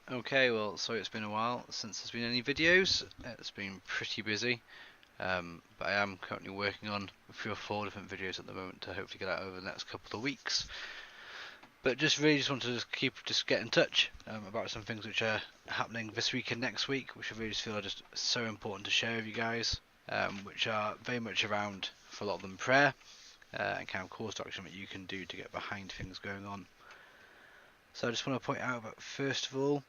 Okay, well, sorry it's been a while since there's been any videos. It's been pretty busy, but I am currently working on 3 or 4 different videos at the moment to hopefully get out over the next couple of weeks. But just wanted to get in touch about some things which are happening this week and next week, which I really just feel are just so important to share with you guys, which are very much around, for a lot of them, prayer and kind of course to action that you can do to get behind things going on. So I just want to point out that first of all,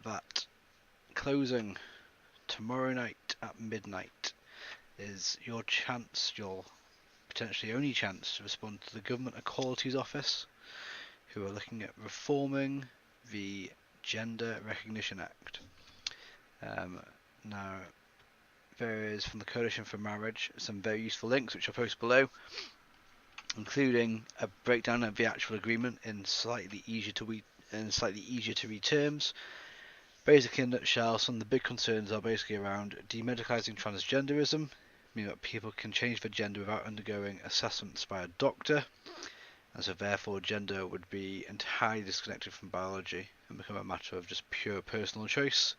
that closing tomorrow night at midnight is your chance, your potentially only chance, to respond to the Government Equalities Office, who are looking at reforming the Gender Recognition Act. Now, there is, from the Coalition for Marriage, some very useful links which I'll post below, including a breakdown of the actual agreement in slightly easier to read terms. Basically, in a nutshell, some of the big concerns are basically around demedicalising transgenderism, meaning that people can change their gender without undergoing assessments by a doctor, and so therefore gender would be entirely disconnected from biology and become a matter of just pure personal choice.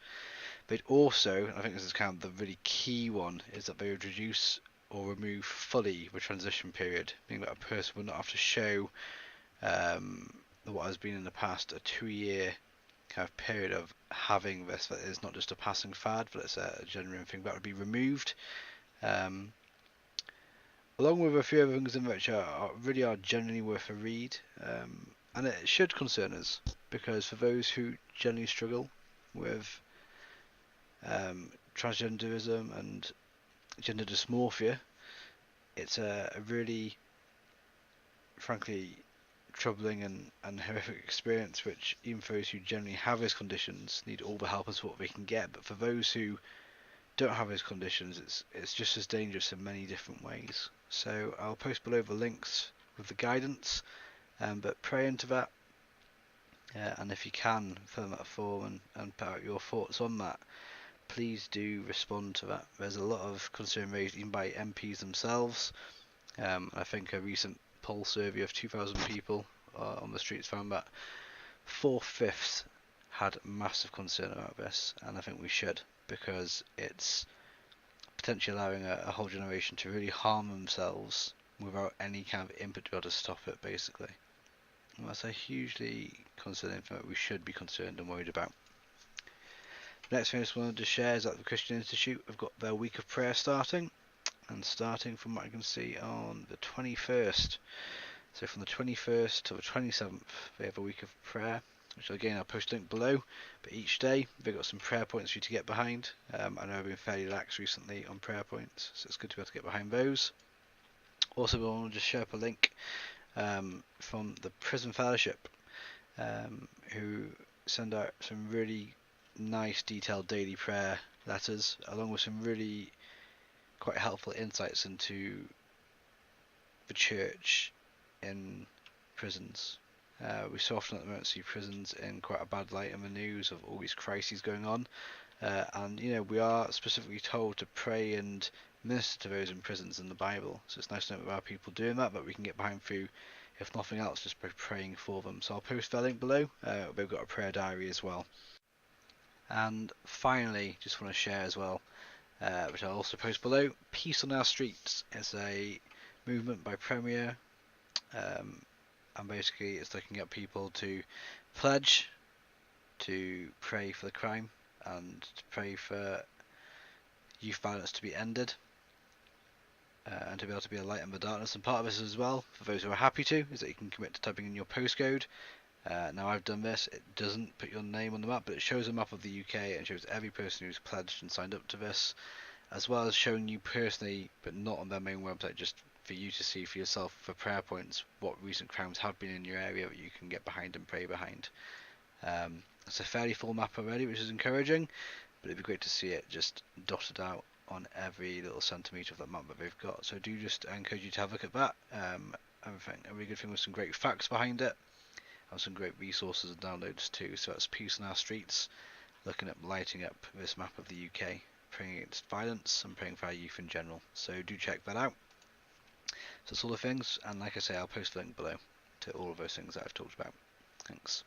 They'd also, and I think this is kind of the really key one, is that they would reduce or remove fully the transition period, meaning that a person would not have to show what has been in the past a 2-year kind of period of having this, that is not just a passing fad, but it's a genuine thing that would be removed. Along with a few other things in which really are genuinely worth a read, and it should concern us, because for those who generally struggle with transgenderism and gender dysmorphia, it's a really, frankly, troubling and horrific experience, which even for those who generally have those conditions need all the help and support they can get. But for those who don't have those conditions, it's just as dangerous in many different ways. So I'll post below the links with the guidance, but pray into that, and if you can, fill in that form and put out your thoughts on that. Please do respond to that. There's a lot of concern raised even by MPs themselves. I think a recent poll survey of 2,000 people on the streets found that 4/5 had massive concern about this, and I think we should, because it's potentially allowing a whole generation to really harm themselves without any kind of input to be able to stop it, basically. And that's a hugely concerning thing that we should be concerned and worried about. Next thing I just wanted to share is that the Christian Institute have got their week of prayer starting, and starting from what I can see on the 21st. So from the 21st to the 27th, they have a week of prayer, which again I'll post a link below. But each day they've got some prayer points for you to get behind. I know I've been fairly lax recently on prayer points, so it's good to be able to get behind those. Also, I want to just share up a link from the Prison Fellowship, who send out some really nice detailed daily prayer letters, along with some really quite helpful insights into the church in prisons. We so often at the moment see prisons in quite a bad light in the news of all these crises going on, and we are specifically told to pray and minister to those in prisons in the Bible. So it's nice to know that there are people doing that, but we can get behind through, if nothing else, just by praying for them. So I'll post that link below. They've got a prayer diary as well. And finally, just want to share as well, which I'll also post below, Peace on Our Streets is a movement by Premier, and basically it's looking at people to pledge to pray for the crime and to pray for youth violence to be ended, and to be able to be a light in the darkness. And part of this as well, for those who are happy to, is that you can commit to typing in your postcode. Now I've done this, it doesn't put your name on the map, but it shows a map of the UK and shows every person who's pledged and signed up to this, as well as showing you personally, but not on their main website, just for you to see for yourself for prayer points, what recent crimes have been in your area that you can get behind and pray behind. It's a fairly full map already, which is encouraging, but it'd be great to see it just dotted out on every little centimetre of that map that they've got. So do just encourage you to have a look at that. I think a really good thing with some great facts behind it, and some great resources and downloads too. So that's Peace on Our Streets, looking at lighting up this map of the UK, praying against violence and praying for our youth in general. So do check that out. So that's all the things, and like I say, I'll post a link below to all of those things that I've talked about. Thanks.